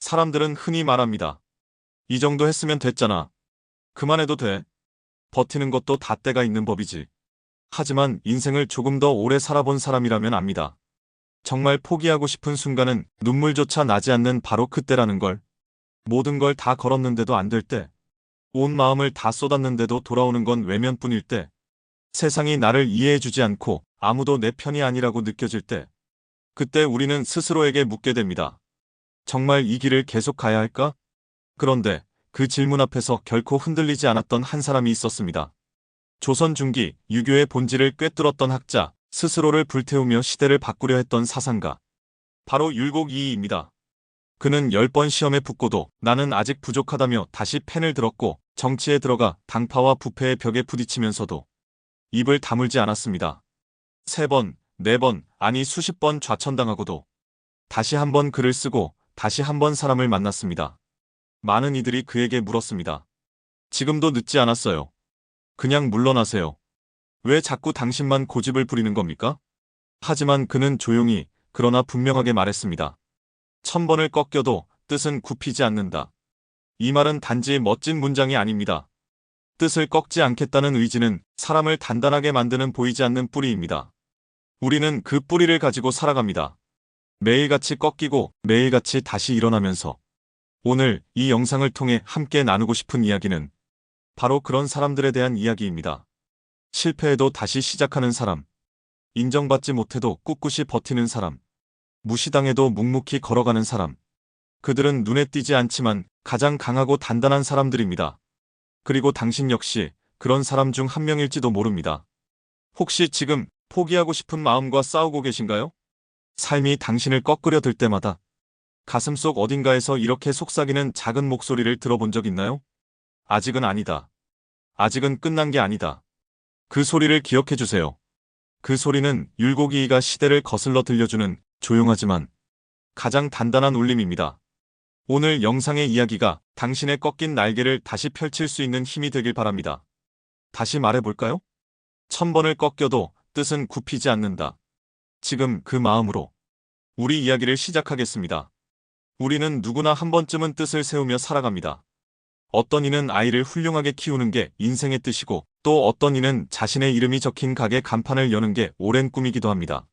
사람들은 흔히 말합니다. 이 정도 했으면 됐잖아. 그만해도 돼. 버티는 것도 다 때가 있는 법이지. 하지만 인생을 조금 더 오래 살아본 사람이라면 압니다. 정말 포기하고 싶은 순간은 눈물조차 나지 않는 바로 그때라는 걸. 모든 걸 다 걸었는데도 안 될 때, 온 마음을 다 쏟았는데도 돌아오는 건 외면뿐일 때, 세상이 나를 이해해주지 않고 아무도 내 편이 아니라고 느껴질 때, 그때 우리는 스스로에게 묻게 됩니다. 정말 이 길을 계속 가야 할까? 그런데 그 질문 앞에서 결코 흔들리지 않았던 한 사람이 있었습니다. 조선 중기 유교의 본질을 꿰뚫었던 학자, 스스로를 불태우며 시대를 바꾸려 했던 사상가. 바로 율곡이이입니다. 그는 10번 시험에 붙고도 나는 아직 부족하다며 다시 펜을 들었고 정치에 들어가 당파와 부패의 벽에 부딪히면서도 입을 다물지 않았습니다. 3번, 4번, 아니 수십 번 좌천당하고도 다시 한 번 글을 쓰고 다시 한 번 사람을 만났습니다. 많은 이들이 그에게 물었습니다. 지금도 늦지 않았어요. 그냥 물러나세요. 왜 자꾸 당신만 고집을 부리는 겁니까? 하지만 그는 조용히 그러나 분명하게 말했습니다. 1000번을 꺾여도 뜻은 굽히지 않는다. 이 말은 단지 멋진 문장이 아닙니다. 뜻을 꺾지 않겠다는 의지는 사람을 단단하게 만드는 보이지 않는 뿌리입니다. 우리는 그 뿌리를 가지고 살아갑니다. 매일같이 꺾이고 매일같이 다시 일어나면서 오늘 이 영상을 통해 함께 나누고 싶은 이야기는 바로 그런 사람들에 대한 이야기입니다. 실패해도 다시 시작하는 사람, 인정받지 못해도 꿋꿋이 버티는 사람, 무시당해도 묵묵히 걸어가는 사람. 그들은 눈에 띄지 않지만 가장 강하고 단단한 사람들입니다. 그리고 당신 역시 그런 사람 중 한 명일지도 모릅니다. 혹시 지금 포기하고 싶은 마음과 싸우고 계신가요? 삶이 당신을 꺾으려 들 때마다 가슴속 어딘가에서 이렇게 속삭이는 작은 목소리를 들어본 적 있나요? 아직은 아니다. 아직은 끝난 게 아니다. 그 소리를 기억해 주세요. 그 소리는 율곡이이가 시대를 거슬러 들려주는 조용하지만 가장 단단한 울림입니다. 오늘 영상의 이야기가 당신의 꺾인 날개를 다시 펼칠 수 있는 힘이 되길 바랍니다. 다시 말해볼까요? 1000번을 꺾여도 뜻은 굽히지 않는다. 지금 그 마음으로 우리 이야기를 시작하겠습니다. 우리는 누구나 한 번쯤은 뜻을 세우며 살아갑니다. 어떤 이는 아이를 훌륭하게 키우는 게 인생의 뜻이고 또 어떤 이는 자신의 이름이 적힌 가게 간판을 여는 게 오랜 꿈이기도 합니다.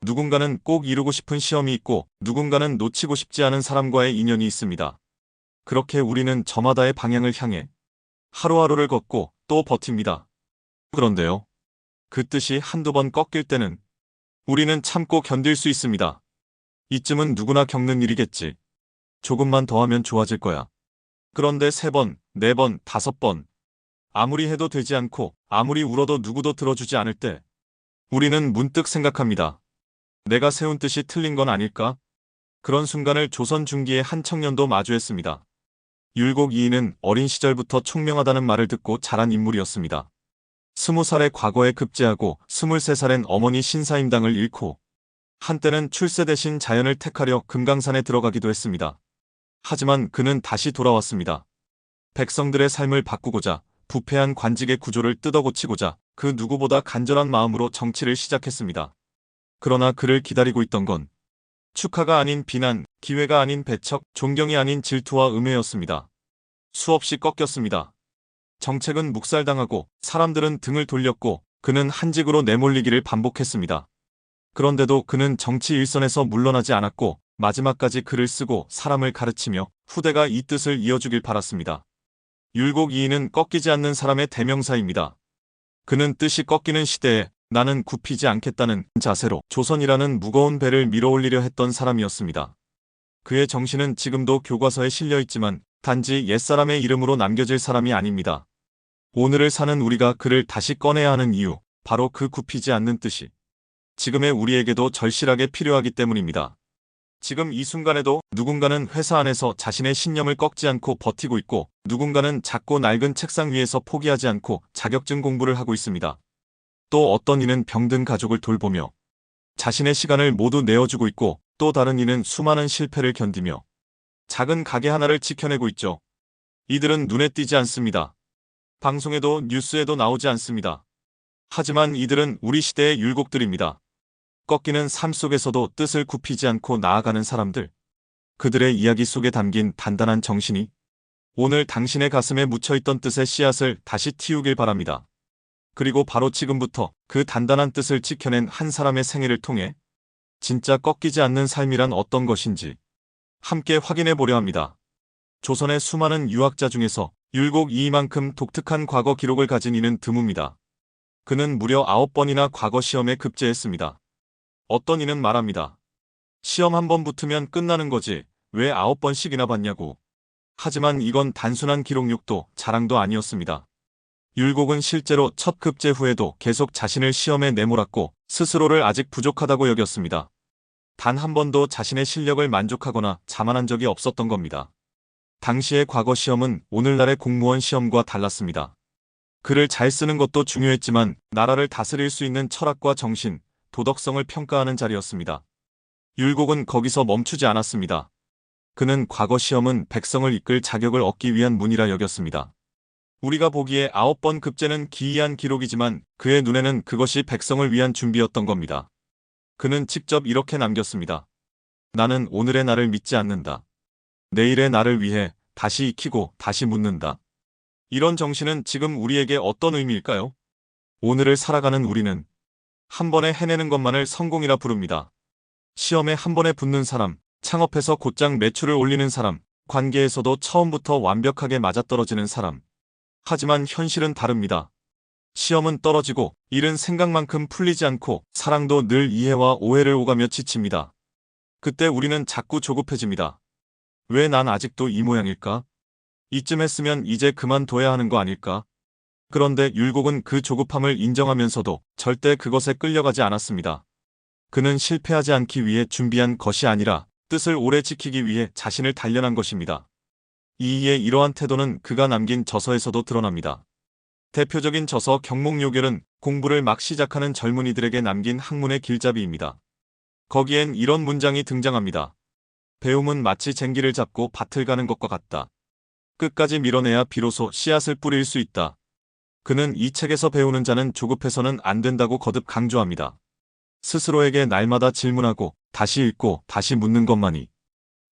누군가는 꼭 이루고 싶은 시험이 있고 누군가는 놓치고 싶지 않은 사람과의 인연이 있습니다. 그렇게 우리는 저마다의 방향을 향해 하루하루를 걷고 또 버팁니다. 그런데요. 그 뜻이 한두 번 꺾일 때는 우리는 참고 견딜 수 있습니다. 이쯤은 누구나 겪는 일이겠지. 조금만 더 하면 좋아질 거야. 그런데 3번, 4번, 5번. 아무리 해도 되지 않고 아무리 울어도 누구도 들어주지 않을 때 우리는 문득 생각합니다. 내가 세운 뜻이 틀린 건 아닐까? 그런 순간을 조선 중기의 한 청년도 마주했습니다. 율곡이이는 어린 시절부터 총명하다는 말을 듣고 자란 인물이었습니다. 20살의 과거에 급제하고 23살엔 어머니 신사임당을 잃고 한때는 출세 대신 자연을 택하려 금강산에 들어가기도 했습니다. 하지만 그는 다시 돌아왔습니다. 백성들의 삶을 바꾸고자 부패한 관직의 구조를 뜯어고치고자 그 누구보다 간절한 마음으로 정치를 시작했습니다. 그러나 그를 기다리고 있던 건 축하가 아닌 비난, 기회가 아닌 배척, 존경이 아닌 질투와 음해였습니다. 수없이 꺾였습니다. 정책은 묵살당하고 사람들은 등을 돌렸고 그는 한직으로 내몰리기를 반복했습니다. 그런데도 그는 정치 일선에서 물러나지 않았고 마지막까지 글을 쓰고 사람을 가르치며 후대가 이 뜻을 이어주길 바랐습니다. 율곡이이는 꺾이지 않는 사람의 대명사입니다. 그는 뜻이 꺾이는 시대에 나는 굽히지 않겠다는 자세로 조선이라는 무거운 배를 밀어올리려 했던 사람이었습니다. 그의 정신은 지금도 교과서에 실려있지만 단지 옛사람의 이름으로 남겨질 사람이 아닙니다. 오늘을 사는 우리가 그를 다시 꺼내야 하는 이유, 바로 그 굽히지 않는 뜻이 지금의 우리에게도 절실하게 필요하기 때문입니다. 지금 이 순간에도 누군가는 회사 안에서 자신의 신념을 꺾지 않고 버티고 있고 누군가는 작고 낡은 책상 위에서 포기하지 않고 자격증 공부를 하고 있습니다. 또 어떤 이는 병든 가족을 돌보며 자신의 시간을 모두 내어주고 있고 또 다른 이는 수많은 실패를 견디며 작은 가게 하나를 지켜내고 있죠. 이들은 눈에 띄지 않습니다. 방송에도 뉴스에도 나오지 않습니다. 하지만 이들은 우리 시대의 율곡들입니다. 꺾이는 삶 속에서도 뜻을 굽히지 않고 나아가는 사람들. 그들의 이야기 속에 담긴 단단한 정신이 오늘 당신의 가슴에 묻혀있던 뜻의 씨앗을 다시 틔우길 바랍니다. 그리고 바로 지금부터 그 단단한 뜻을 지켜낸 한 사람의 생애를 통해 진짜 꺾이지 않는 삶이란 어떤 것인지 함께 확인해 보려 합니다. 조선의 수많은 유학자 중에서 율곡 이이만큼 독특한 과거 기록을 가진 이는 드뭅니다. 그는 무려 9번이나 과거 시험에 급제했습니다. 어떤 이는 말합니다. 시험 한 번 붙으면 끝나는 거지 왜 9번씩이나 봤냐고. 하지만 이건 단순한 기록력도 자랑도 아니었습니다. 율곡은 실제로 첫 급제 후에도 계속 자신을 시험에 내몰았고 스스로를 아직 부족하다고 여겼습니다. 단 한 번도 자신의 실력을 만족하거나 자만한 적이 없었던 겁니다. 당시의 과거 시험은 오늘날의 공무원 시험과 달랐습니다. 글을 잘 쓰는 것도 중요했지만 나라를 다스릴 수 있는 철학과 정신, 도덕성을 평가하는 자리였습니다. 율곡은 거기서 멈추지 않았습니다. 그는 과거 시험은 백성을 이끌 자격을 얻기 위한 문이라 여겼습니다. 우리가 보기에 9번 급제는 기이한 기록이지만 그의 눈에는 그것이 백성을 위한 준비였던 겁니다. 그는 직접 이렇게 남겼습니다. 나는 오늘의 나를 믿지 않는다. 내일의 나를 위해 다시 익히고 다시 묻는다. 이런 정신은 지금 우리에게 어떤 의미일까요? 오늘을 살아가는 우리는 한 번에 해내는 것만을 성공이라 부릅니다. 시험에 한 번에 붙는 사람, 창업해서 곧장 매출을 올리는 사람, 관계에서도 처음부터 완벽하게 맞아떨어지는 사람. 하지만 현실은 다릅니다. 시험은 떨어지고 일은 생각만큼 풀리지 않고 사랑도 늘 이해와 오해를 오가며 지칩니다. 그때 우리는 자꾸 조급해집니다. 왜 난 아직도 이 모양일까? 이쯤 했으면 이제 그만둬야 하는 거 아닐까? 그런데 율곡은 그 조급함을 인정하면서도 절대 그것에 끌려가지 않았습니다. 그는 실패하지 않기 위해 준비한 것이 아니라 뜻을 오래 지키기 위해 자신을 단련한 것입니다. 이이의 이러한 태도는 그가 남긴 저서에서도 드러납니다. 대표적인 저서 경목요결은 공부를 막 시작하는 젊은이들에게 남긴 학문의 길잡이입니다. 거기엔 이런 문장이 등장합니다. 배움은 마치 쟁기를 잡고 밭을 가는 것과 같다. 끝까지 밀어내야 비로소 씨앗을 뿌릴 수 있다. 그는 이 책에서 배우는 자는 조급해서는 안 된다고 거듭 강조합니다. 스스로에게 날마다 질문하고 다시 읽고 다시 묻는 것만이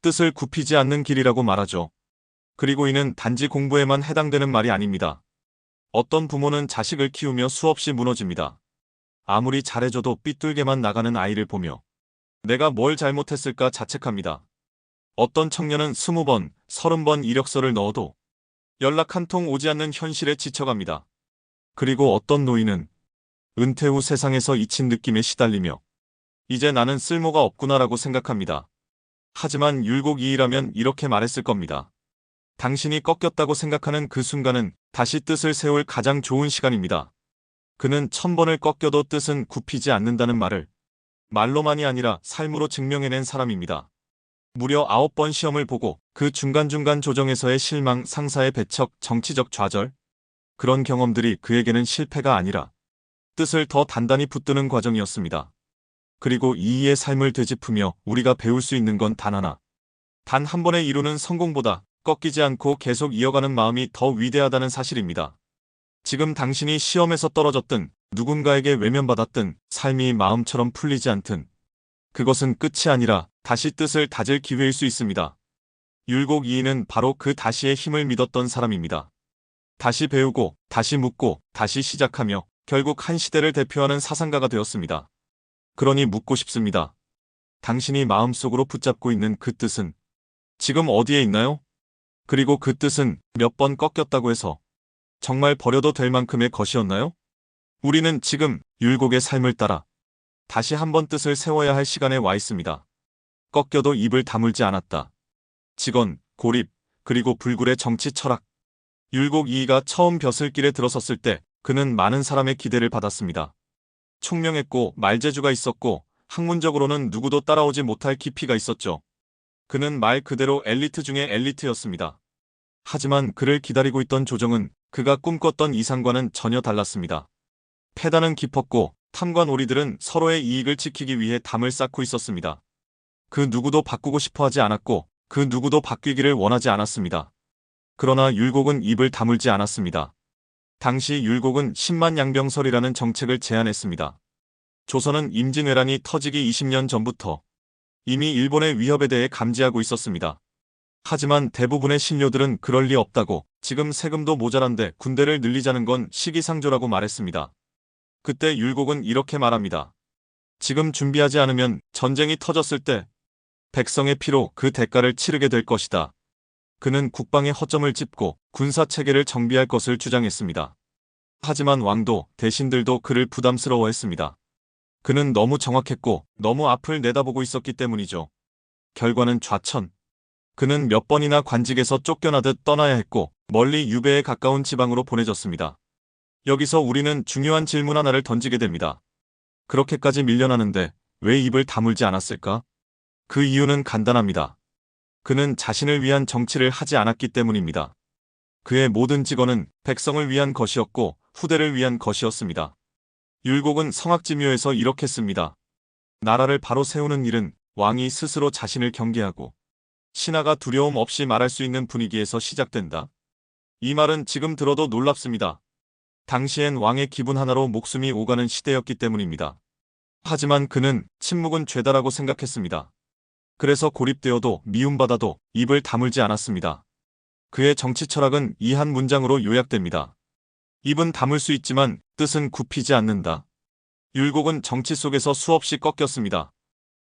뜻을 굽히지 않는 길이라고 말하죠. 그리고 이는 단지 공부에만 해당되는 말이 아닙니다. 어떤 부모는 자식을 키우며 수없이 무너집니다. 아무리 잘해줘도 삐뚤게만 나가는 아이를 보며 내가 뭘 잘못했을까 자책합니다. 어떤 청년은 20번, 30번 이력서를 넣어도 연락 한 통 오지 않는 현실에 지쳐갑니다. 그리고 어떤 노인은 은퇴 후 세상에서 잊힌 느낌에 시달리며 이제 나는 쓸모가 없구나라고 생각합니다. 하지만 율곡 이이라면 이렇게 말했을 겁니다. 당신이 꺾였다고 생각하는 그 순간은 다시 뜻을 세울 가장 좋은 시간입니다. 그는 1000번을 꺾여도 뜻은 굽히지 않는다는 말을 말로만이 아니라 삶으로 증명해낸 사람입니다. 무려 9번 시험을 보고 그 중간중간 조정에서의 실망, 상사의 배척, 정치적 좌절, 그런 경험들이 그에게는 실패가 아니라 뜻을 더 단단히 붙드는 과정이었습니다. 그리고 이이의 삶을 되짚으며 우리가 배울 수 있는 건 단 하나. 단 한 번에 이루는 성공보다 꺾이지 않고 계속 이어가는 마음이 더 위대하다는 사실입니다. 지금 당신이 시험에서 떨어졌든 누군가에게 외면받았든 삶이 마음처럼 풀리지 않든 그것은 끝이 아니라 다시 뜻을 다질 기회일 수 있습니다. 율곡 이이는 바로 그 다시의 힘을 믿었던 사람입니다. 다시 배우고 다시 묻고 다시 시작하며 결국 한 시대를 대표하는 사상가가 되었습니다. 그러니 묻고 싶습니다. 당신이 마음속으로 붙잡고 있는 그 뜻은 지금 어디에 있나요? 그리고 그 뜻은 몇 번 꺾였다고 해서 정말 버려도 될 만큼의 것이었나요? 우리는 지금 율곡의 삶을 따라 다시 한번 뜻을 세워야 할 시간에 와 있습니다. 꺾여도 입을 다물지 않았다. 직언, 고립, 그리고 불굴의 정치 철학. 율곡 이이가 처음 벼슬길에 들어섰을 때 그는 많은 사람의 기대를 받았습니다. 총명했고 말재주가 있었고 학문적으로는 누구도 따라오지 못할 깊이가 있었죠. 그는 말 그대로 엘리트 중의 엘리트였습니다. 하지만 그를 기다리고 있던 조정은 그가 꿈꿨던 이상과는 전혀 달랐습니다. 패단은 깊었고 탐관오리들은 서로의 이익을 지키기 위해 담을 쌓고 있었습니다. 그 누구도 바꾸고 싶어 하지 않았고 그 누구도 바뀌기를 원하지 않았습니다. 그러나 율곡은 입을 다물지 않았습니다. 당시 율곡은 10만 양병설이라는 정책을 제안했습니다. 조선은 임진왜란이 터지기 20년 전부터 이미 일본의 위협에 대해 감지하고 있었습니다. 하지만 대부분의 신료들은 그럴 리 없다고, 지금 세금도 모자란데 군대를 늘리자는 건 시기상조라고 말했습니다. 그때 율곡은 이렇게 말합니다. 지금 준비하지 않으면 전쟁이 터졌을 때 백성의 피로 그 대가를 치르게 될 것이다. 그는 국방의 허점을 짚고 군사체계를 정비할 것을 주장했습니다. 하지만 왕도 대신들도 그를 부담스러워했습니다. 그는 너무 정확했고 너무 앞을 내다보고 있었기 때문이죠. 결과는 좌천. 그는 몇 번이나 관직에서 쫓겨나듯 떠나야 했고 멀리 유배에 가까운 지방으로 보내졌습니다. 여기서 우리는 중요한 질문 하나를 던지게 됩니다. 그렇게까지 밀려나는데 왜 입을 다물지 않았을까? 그 이유는 간단합니다. 그는 자신을 위한 정치를 하지 않았기 때문입니다. 그의 모든 직언은 백성을 위한 것이었고 후대를 위한 것이었습니다. 율곡은 성악지묘에서 이렇게 씁니다. 나라를 바로 세우는 일은 왕이 스스로 자신을 경계하고 신하가 두려움 없이 말할 수 있는 분위기에서 시작된다. 이 말은 지금 들어도 놀랍습니다. 당시엔 왕의 기분 하나로 목숨이 오가는 시대였기 때문입니다. 하지만 그는 침묵은 죄다라고 생각했습니다. 그래서 고립되어도 미움받아도 입을 다물지 않았습니다. 그의 정치 철학은 이 한 문장으로 요약됩니다. 입은 다물 수 있지만 뜻은 굽히지 않는다. 율곡은 정치 속에서 수없이 꺾였습니다.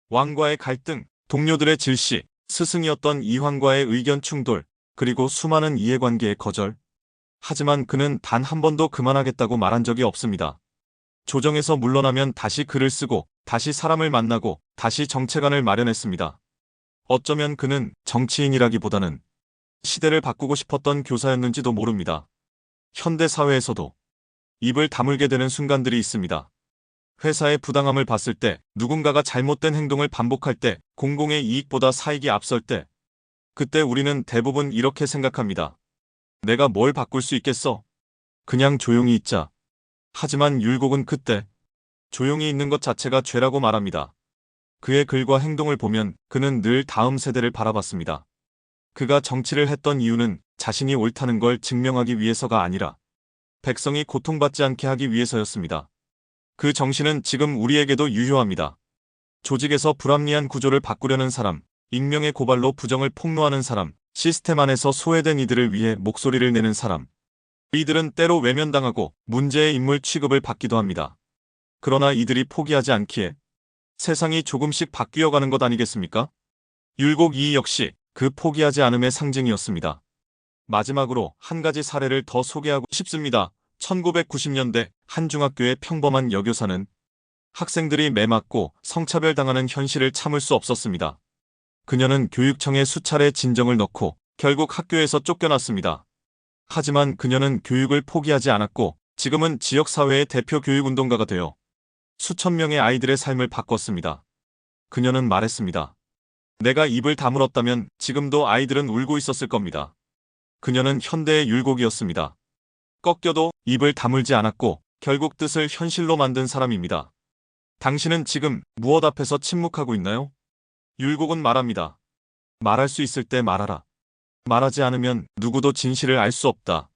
왕과의 갈등, 동료들의 질시, 스승이었던 이황과의 의견 충돌, 그리고 수많은 이해관계의 거절. 하지만 그는 단 한 번도 그만하겠다고 말한 적이 없습니다. 조정에서 물러나면 다시 글을 쓰고 다시 사람을 만나고 다시 정체관을 마련했습니다. 어쩌면 그는 정치인이라기보다는 시대를 바꾸고 싶었던 교사였는지도 모릅니다. 현대 사회에서도 입을 다물게 되는 순간들이 있습니다. 회사의 부당함을 봤을 때, 누군가가 잘못된 행동을 반복할 때, 공공의 이익보다 사익이 앞설 때, 그때 우리는 대부분 이렇게 생각합니다. 내가 뭘 바꿀 수 있겠어? 그냥 조용히 있자. 하지만 율곡은 그때 조용히 있는 것 자체가 죄라고 말합니다. 그의 글과 행동을 보면 그는 늘 다음 세대를 바라봤습니다. 그가 정치를 했던 이유는 자신이 옳다는 걸 증명하기 위해서가 아니라 백성이 고통받지 않게 하기 위해서였습니다. 그 정신은 지금 우리에게도 유효합니다. 조직에서 불합리한 구조를 바꾸려는 사람, 익명의 고발로 부정을 폭로하는 사람, 시스템 안에서 소외된 이들을 위해 목소리를 내는 사람. 이들은 때로 외면당하고 문제의 인물 취급을 받기도 합니다. 그러나 이들이 포기하지 않기에 세상이 조금씩 바뀌어가는 것 아니겠습니까? 율곡 이 역시 그 포기하지 않음의 상징이었습니다. 마지막으로 한 가지 사례를 더 소개하고 싶습니다. 1990년대 한 중학교의 평범한 여교사는 학생들이 매맞고 성차별당하는 현실을 참을 수 없었습니다. 그녀는 교육청에 수차례 진정을 넣고 결국 학교에서 쫓겨났습니다. 하지만 그녀는 교육을 포기하지 않았고 지금은 지역사회의 대표 교육운동가가 되어 수천 명의 아이들의 삶을 바꿨습니다. 그녀는 말했습니다. 내가 입을 다물었다면 지금도 아이들은 울고 있었을 겁니다. 그녀는 현대의 율곡이었습니다. 꺾여도 입을 다물지 않았고 결국 뜻을 현실로 만든 사람입니다. 당신은 지금 무엇 앞에서 침묵하고 있나요? 율곡은 말합니다. 말할 수 있을 때 말하라. 말하지 않으면 누구도 진실을 알 수 없다.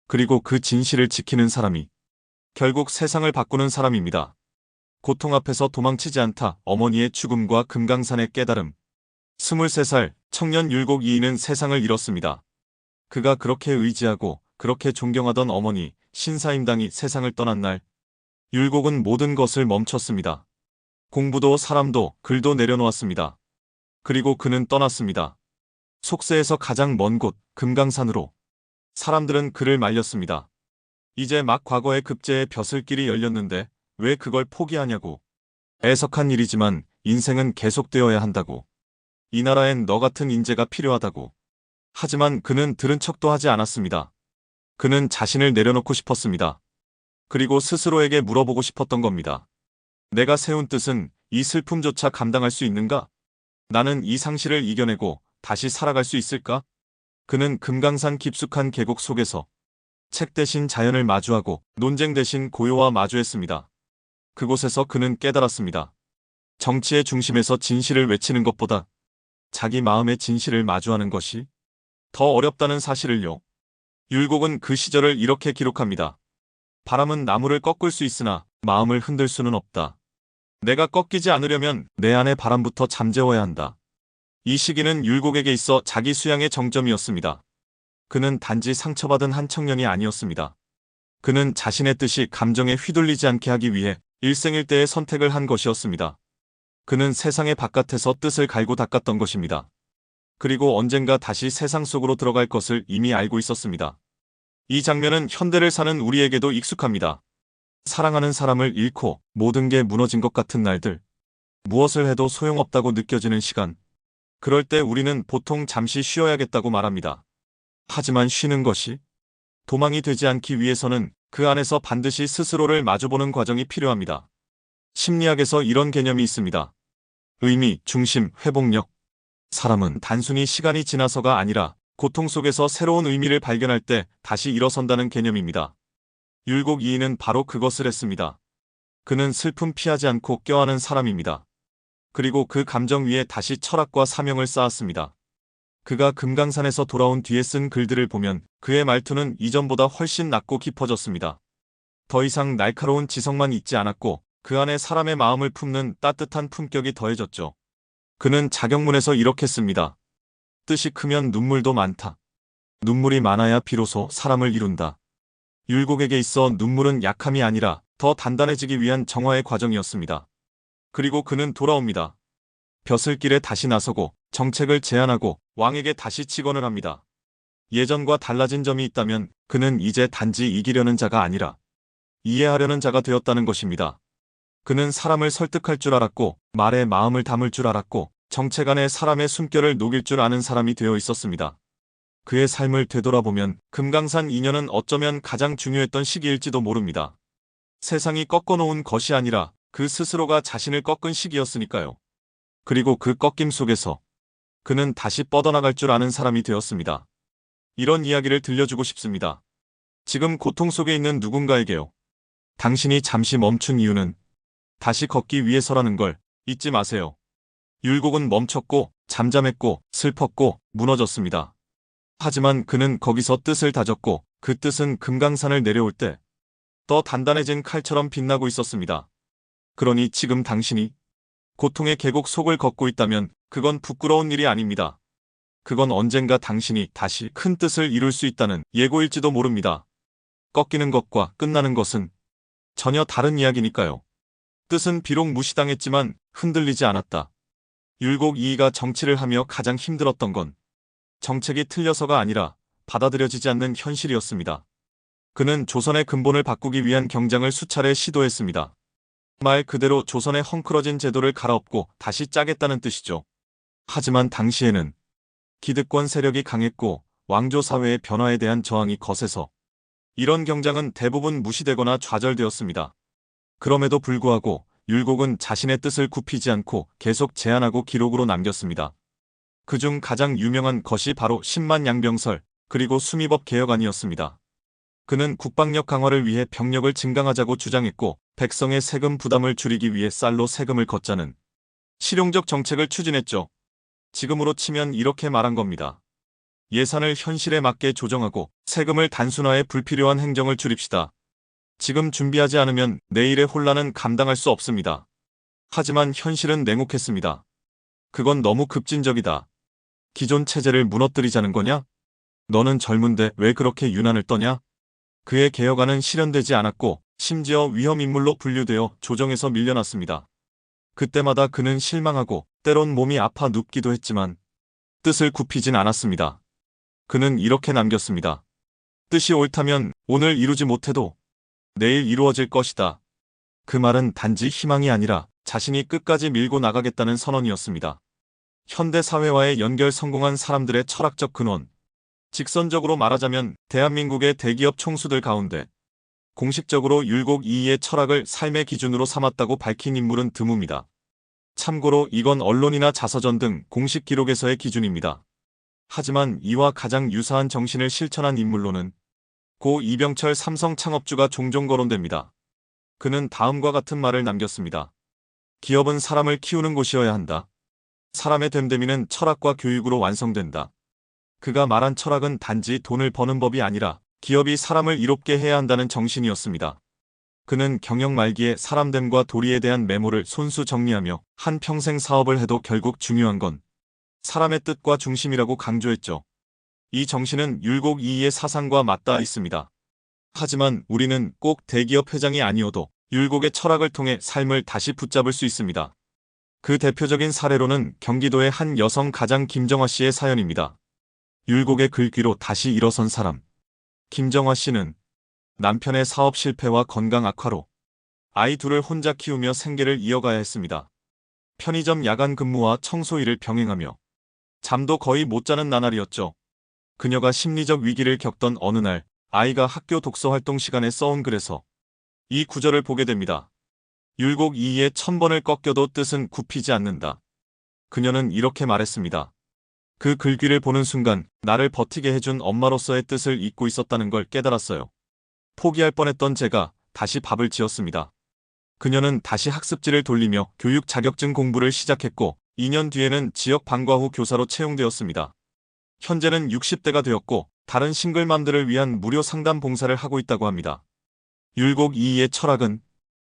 그리고 그 진실을 지키는 사람이 결국 세상을 바꾸는 사람입니다. 고통 앞에서 도망치지 않다. 어머니의 죽음과 금강산의 깨달음. 23살 청년 율곡 이인은 세상을 잃었습니다. 그가 그렇게 의지하고 그렇게 존경하던 어머니 신사임당이 세상을 떠난 날, 율곡은 모든 것을 멈췄습니다. 공부도 사람도 글도 내려놓았습니다. 그리고 그는 떠났습니다. 속세에서 가장 먼 곳 금강산으로. 사람들은 그를 말렸습니다. 이제 막 과거의 급제의 벼슬길이 열렸는데 왜 그걸 포기하냐고. 애석한 일이지만 인생은 계속되어야 한다고. 이 나라엔 너 같은 인재가 필요하다고. 하지만 그는 들은 척도 하지 않았습니다. 그는 자신을 내려놓고 싶었습니다. 그리고 스스로에게 물어보고 싶었던 겁니다. 내가 세운 뜻은 이 슬픔조차 감당할 수 있는가? 나는 이 상실을 이겨내고 다시 살아갈 수 있을까? 그는 금강산 깊숙한 계곡 속에서 책 대신 자연을 마주하고 논쟁 대신 고요와 마주했습니다. 그곳에서 그는 깨달았습니다. 정치의 중심에서 진실을 외치는 것보다 자기 마음의 진실을 마주하는 것이 더 어렵다는 사실을요. 율곡은 그 시절을 이렇게 기록합니다. 바람은 나무를 꺾을 수 있으나 마음을 흔들 수는 없다. 내가 꺾이지 않으려면 내 안의 바람부터 잠재워야 한다. 이 시기는 율곡에게 있어 자기 수양의 정점이었습니다. 그는 단지 상처받은 한 청년이 아니었습니다. 그는 자신의 뜻이 감정에 휘둘리지 않게 하기 위해 일생일대의 선택을 한 것이었습니다. 그는 세상의 바깥에서 뜻을 갈고 닦았던 것입니다. 그리고 언젠가 다시 세상 속으로 들어갈 것을 이미 알고 있었습니다. 이 장면은 현대를 사는 우리에게도 익숙합니다. 사랑하는 사람을 잃고 모든 게 무너진 것 같은 날들. 무엇을 해도 소용없다고 느껴지는 시간. 그럴 때 우리는 보통 잠시 쉬어야겠다고 말합니다. 하지만 쉬는 것이 도망이 되지 않기 위해서는 그 안에서 반드시 스스로를 마주보는 과정이 필요합니다. 심리학에서 이런 개념이 있습니다. 의미, 중심, 회복력. 사람은 단순히 시간이 지나서가 아니라 고통 속에서 새로운 의미를 발견할 때 다시 일어선다는 개념입니다. 율곡 2인은 바로 그것을 했습니다. 그는 슬픔 피하지 않고 껴안은 사람입니다. 그리고 그 감정 위에 다시 철학과 사명을 쌓았습니다. 그가 금강산에서 돌아온 뒤에 쓴 글들을 보면 그의 말투는 이전보다 훨씬 낮고 깊어졌습니다. 더 이상 날카로운 지성만 있지 않았고 그 안에 사람의 마음을 품는 따뜻한 품격이 더해졌죠. 그는 자격문에서 이렇게 씁니다. 뜻이 크면 눈물도 많다. 눈물이 많아야 비로소 사람을 이룬다. 율곡에게 있어 눈물은 약함이 아니라 더 단단해지기 위한 정화의 과정이었습니다. 그리고 그는 돌아옵니다. 벼슬길에 다시 나서고 정책을 제안하고 왕에게 다시 직언을 합니다. 예전과 달라진 점이 있다면 그는 이제 단지 이기려는 자가 아니라 이해하려는 자가 되었다는 것입니다. 그는 사람을 설득할 줄 알았고 말에 마음을 담을 줄 알았고 정책 안에 사람의 숨결을 녹일 줄 아는 사람이 되어 있었습니다. 그의 삶을 되돌아보면 금강산 2년은 어쩌면 가장 중요했던 시기일지도 모릅니다. 세상이 꺾어놓은 것이 아니라 그 스스로가 자신을 꺾은 시기였으니까요. 그리고 그 꺾임 속에서 그는 다시 뻗어나갈 줄 아는 사람이 되었습니다. 이런 이야기를 들려주고 싶습니다. 지금 고통 속에 있는 누군가에게요. 당신이 잠시 멈춘 이유는 다시 걷기 위해서라는 걸 잊지 마세요. 율곡은 멈췄고 잠잠했고 슬펐고 무너졌습니다. 하지만 그는 거기서 뜻을 다졌고 그 뜻은 금강산을 내려올 때 더 단단해진 칼처럼 빛나고 있었습니다. 그러니 지금 당신이 고통의 계곡 속을 걷고 있다면 그건 부끄러운 일이 아닙니다. 그건 언젠가 당신이 다시 큰 뜻을 이룰 수 있다는 예고일지도 모릅니다. 꺾이는 것과 끝나는 것은 전혀 다른 이야기니까요. 뜻은 비록 무시당했지만 흔들리지 않았다. 율곡 2위가 정치를 하며 가장 힘들었던 건 정책이 틀려서가 아니라 받아들여지지 않는 현실이었습니다. 그는 조선의 근본을 바꾸기 위한 경장을 수차례 시도했습니다. 말 그대로 조선의 헝클어진 제도를 갈아엎고 다시 짜겠다는 뜻이죠. 하지만 당시에는 기득권 세력이 강했고 왕조 사회의 변화에 대한 저항이 거세서 이런 경장은 대부분 무시되거나 좌절되었습니다. 그럼에도 불구하고 율곡은 자신의 뜻을 굽히지 않고 계속 제안하고 기록으로 남겼습니다. 그중 가장 유명한 것이 바로 10만 양병설 그리고 수미법 개혁안이었습니다. 그는 국방력 강화를 위해 병력을 증강하자고 주장했고 백성의 세금 부담을 줄이기 위해 쌀로 세금을 걷자는 실용적 정책을 추진했죠. 지금으로 치면 이렇게 말한 겁니다. 예산을 현실에 맞게 조정하고 세금을 단순화해 불필요한 행정을 줄입시다. 지금 준비하지 않으면 내일의 혼란은 감당할 수 없습니다. 하지만 현실은 냉혹했습니다. 그건 너무 급진적이다. 기존 체제를 무너뜨리자는 거냐? 너는 젊은데 왜 그렇게 유난을 떠냐? 그의 개혁안은 실현되지 않았고 심지어 위험인물로 분류되어 조정에서 밀려났습니다. 그때마다 그는 실망하고 때론 몸이 아파 눕기도 했지만 뜻을 굽히진 않았습니다. 그는 이렇게 남겼습니다. 뜻이 옳다면 오늘 이루지 못해도 내일 이루어질 것이다. 그 말은 단지 희망이 아니라 자신이 끝까지 밀고 나가겠다는 선언이었습니다. 현대 사회와의 연결 성공한 사람들의 철학적 근원. 직선적으로 말하자면 대한민국의 대기업 총수들 가운데 공식적으로 율곡 2위의 철학을 삶의 기준으로 삼았다고 밝힌 인물은 드뭅니다. 참고로 이건 언론이나 자서전 등 공식 기록에서의 기준입니다. 하지만 이와 가장 유사한 정신을 실천한 인물로는 고 이병철 삼성 창업주가 종종 거론됩니다. 그는 다음과 같은 말을 남겼습니다. 기업은 사람을 키우는 곳이어야 한다. 사람의 됨됨이는 철학과 교육으로 완성된다. 그가 말한 철학은 단지 돈을 버는 법이 아니라 기업이 사람을 이롭게 해야 한다는 정신이었습니다. 그는 경영 말기에 사람됨과 도리에 대한 메모를 손수 정리하며 한평생 사업을 해도 결국 중요한 건 사람의 뜻과 중심이라고 강조했죠. 이 정신은 율곡 이이의 사상과 맞닿아 있습니다. 하지만 우리는 꼭 대기업 회장이 아니어도 율곡의 철학을 통해 삶을 다시 붙잡을 수 있습니다. 그 대표적인 사례로는 경기도의 한 여성 가장 김정화 씨의 사연입니다. 율곡의 글귀로 다시 일어선 사람. 김정화 씨는 남편의 사업 실패와 건강 악화로 아이 둘을 혼자 키우며 생계를 이어가야 했습니다. 편의점 야간 근무와 청소 일을 병행하며 잠도 거의 못 자는 나날이었죠. 그녀가 심리적 위기를 겪던 어느 날 아이가 학교 독서 활동 시간에 써온 글에서 이 구절을 보게 됩니다. 율곡 이이의 1000번을 꺾여도 뜻은 굽히지 않는다. 그녀는 이렇게 말했습니다. 그 글귀를 보는 순간 나를 버티게 해준 엄마로서의 뜻을 잊고 있었다는 걸 깨달았어요. 포기할 뻔했던 제가 다시 밥을 지었습니다. 그녀는 다시 학습지를 돌리며 교육 자격증 공부를 시작했고 2년 뒤에는 지역 방과후 교사로 채용되었습니다. 현재는 60대가 되었고 다른 싱글맘들을 위한 무료 상담 봉사를 하고 있다고 합니다. 율곡 이이의 철학은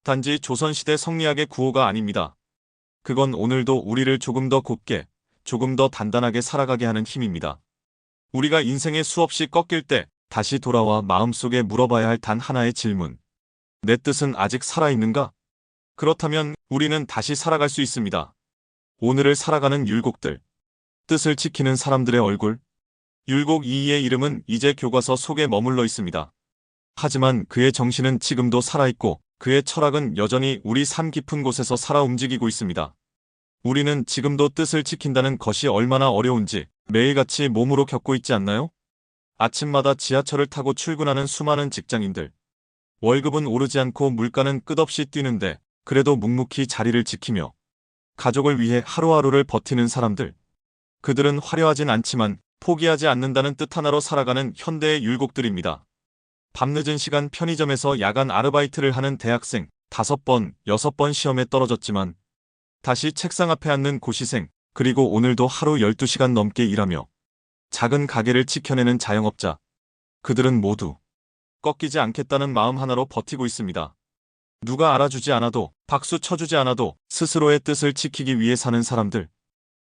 단지 조선시대 성리학의 구호가 아닙니다. 그건 오늘도 우리를 조금 더 곱게, 조금 더 단단하게 살아가게 하는 힘입니다. 우리가 인생에 수없이 꺾일 때 다시 돌아와 마음속에 물어봐야 할 단 하나의 질문. 내 뜻은 아직 살아있는가? 그렇다면 우리는 다시 살아갈 수 있습니다. 오늘을 살아가는 율곡들. 뜻을 지키는 사람들의 얼굴. 율곡 이이의 이름은 이제 교과서 속에 머물러 있습니다. 하지만 그의 정신은 지금도 살아있고 그의 철학은 여전히 우리 삶 깊은 곳에서 살아 움직이고 있습니다. 우리는 지금도 뜻을 지킨다는 것이 얼마나 어려운지 매일같이 몸으로 겪고 있지 않나요? 아침마다 지하철을 타고 출근하는 수많은 직장인들. 월급은 오르지 않고 물가는 끝없이 뛰는데 그래도 묵묵히 자리를 지키며 가족을 위해 하루하루를 버티는 사람들. 그들은 화려하진 않지만 포기하지 않는다는 뜻 하나로 살아가는 현대의 율곡들입니다. 밤늦은 시간 편의점에서 야간 아르바이트를 하는 대학생, 5번, 6번 시험에 떨어졌지만 다시 책상 앞에 앉는 고시생, 그리고 오늘도 하루 12시간 넘게 일하며 작은 가게를 지켜내는 자영업자. 그들은 모두 꺾이지 않겠다는 마음 하나로 버티고 있습니다. 누가 알아주지 않아도, 박수 쳐주지 않아도 스스로의 뜻을 지키기 위해 사는 사람들.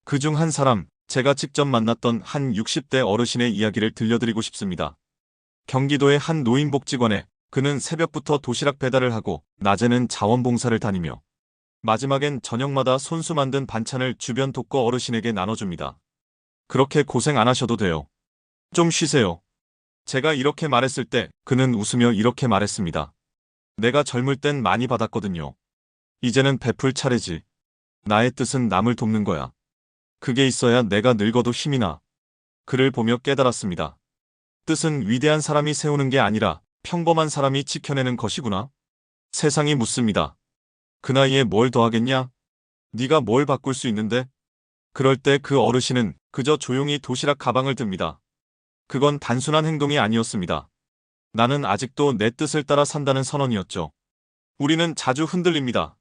그중 한 사람, 제가 직접 만났던 한 60대 어르신의 이야기를 들려드리고 싶습니다. 경기도의 한 노인복지관에 그는 새벽부터 도시락 배달을 하고 낮에는 자원봉사를 다니며 마지막엔 저녁마다 손수 만든 반찬을 주변 독거 어르신에게 나눠줍니다. 그렇게 고생 안 하셔도 돼요. 좀 쉬세요. 제가 이렇게 말했을 때 그는 웃으며 이렇게 말했습니다. 내가 젊을 땐 많이 받았거든요. 이제는 베풀 차례지. 나의 뜻은 남을 돕는 거야. 그게 있어야 내가 늙어도 힘이 나. 그를 보며 깨달았습니다. 뜻은 위대한 사람이 세우는 게 아니라 평범한 사람이 지켜내는 것이구나. 세상이 묻습니다. 그 나이에 뭘 더 하겠냐? 네가 뭘 바꿀 수 있는데? 그럴 때 그 어르신은 그저 조용히 도시락 가방을 듭니다. 그건 단순한 행동이 아니었습니다. 나는 아직도 내 뜻을 따라 산다는 선언이었죠. 우리는 자주 흔들립니다.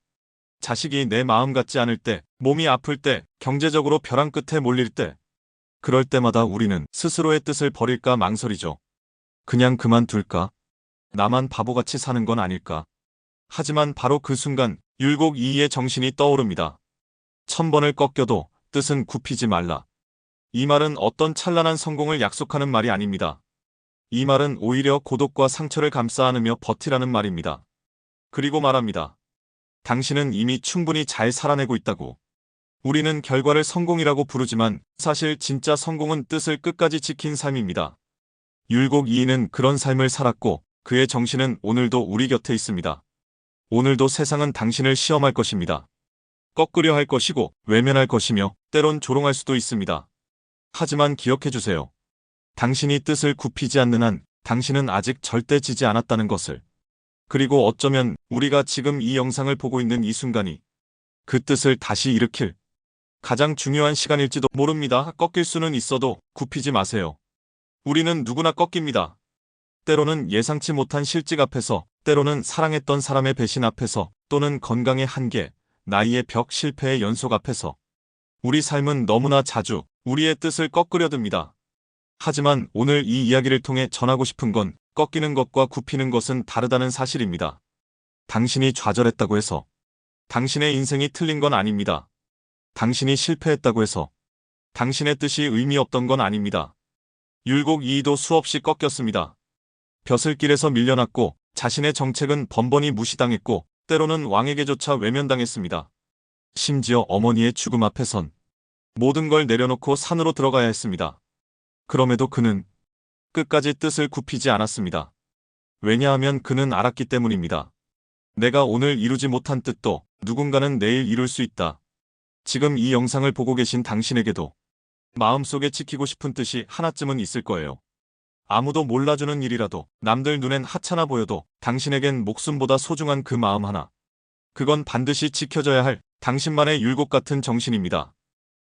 자식이 내 마음 같지 않을 때, 몸이 아플 때, 경제적으로 벼랑 끝에 몰릴 때. 그럴 때마다 우리는 스스로의 뜻을 버릴까 망설이죠. 그냥 그만둘까? 나만 바보같이 사는 건 아닐까? 하지만 바로 그 순간 율곡 이이의 정신이 떠오릅니다. 1000번을 꺾여도 뜻은 굽히지 말라. 이 말은 어떤 찬란한 성공을 약속하는 말이 아닙니다. 이 말은 오히려 고독과 상처를 감싸 안으며 버티라는 말입니다. 그리고 말합니다. 당신은 이미 충분히 잘 살아내고 있다고. 우리는 결과를 성공이라고 부르지만 사실 진짜 성공은 뜻을 끝까지 지킨 삶입니다. 율곡 이이는 그런 삶을 살았고 그의 정신은 오늘도 우리 곁에 있습니다. 오늘도 세상은 당신을 시험할 것입니다. 꺾으려 할 것이고 외면할 것이며 때론 조롱할 수도 있습니다. 하지만 기억해주세요. 당신이 뜻을 굽히지 않는 한 당신은 아직 절대 지지 않았다는 것을. 그리고 어쩌면 우리가 지금 이 영상을 보고 있는 이 순간이 그 뜻을 다시 일으킬 가장 중요한 시간일지도 모릅니다. 꺾일 수는 있어도 굽히지 마세요. 우리는 누구나 꺾입니다. 때로는 예상치 못한 실직 앞에서, 때로는 사랑했던 사람의 배신 앞에서, 또는 건강의 한계, 나이의 벽, 실패의 연속 앞에서. 우리 삶은 너무나 자주 우리의 뜻을 꺾으려 듭니다. 하지만 오늘 이 이야기를 통해 전하고 싶은 건 꺾이는 것과 굽히는 것은 다르다는 사실입니다. 당신이 좌절했다고 해서 당신의 인생이 틀린 건 아닙니다. 당신이 실패했다고 해서 당신의 뜻이 의미 없던 건 아닙니다. 율곡 이이도 수없이 꺾였습니다. 벼슬길에서 밀려났고 자신의 정책은 번번이 무시당했고 때로는 왕에게조차 외면당했습니다. 심지어 어머니의 죽음 앞에선 모든 걸 내려놓고 산으로 들어가야 했습니다. 그럼에도 그는 끝까지 뜻을 굽히지 않았습니다. 왜냐하면 그는 알았기 때문입니다. 내가 오늘 이루지 못한 뜻도 누군가는 내일 이룰 수 있다. 지금 이 영상을 보고 계신 당신에게도 마음속에 지키고 싶은 뜻이 하나쯤은 있을 거예요. 아무도 몰라주는 일이라도 남들 눈엔 하찮아 보여도 당신에겐 목숨보다 소중한 그 마음 하나. 그건 반드시 지켜져야 할 당신만의 율곡 같은 정신입니다.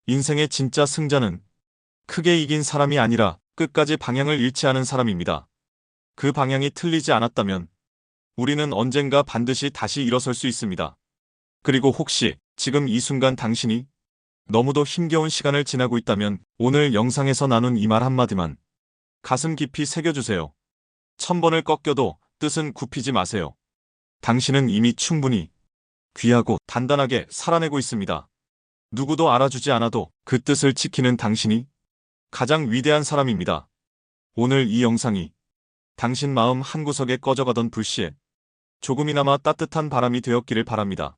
인생의 진짜 승자는 크게 이긴 사람이 아니라 끝까지 방향을 잃지 않은 사람입니다. 그 방향이 틀리지 않았다면 우리는 언젠가 반드시 다시 일어설 수 있습니다. 그리고 혹시 지금 이 순간 당신이 너무도 힘겨운 시간을 지나고 있다면 오늘 영상에서 나눈 이 말 한마디만 가슴 깊이 새겨주세요. 1000번을 꺾여도 뜻은 굽히지 마세요. 당신은 이미 충분히 귀하고 단단하게 살아내고 있습니다. 누구도 알아주지 않아도 그 뜻을 지키는 당신이 가장 위대한 사람입니다. 오늘 이 영상이 당신 마음 한구석에 꺼져가던 불씨에 조금이나마 따뜻한 바람이 되었기를 바랍니다.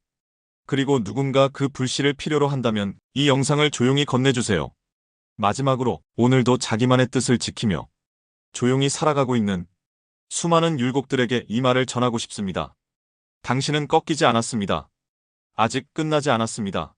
그리고 누군가 그 불씨를 필요로 한다면 이 영상을 조용히 건네주세요. 마지막으로 오늘도 자기만의 뜻을 지키며 조용히 살아가고 있는 수많은 율곡들에게 이 말을 전하고 싶습니다. 당신은 꺾이지 않았습니다. 아직 끝나지 않았습니다.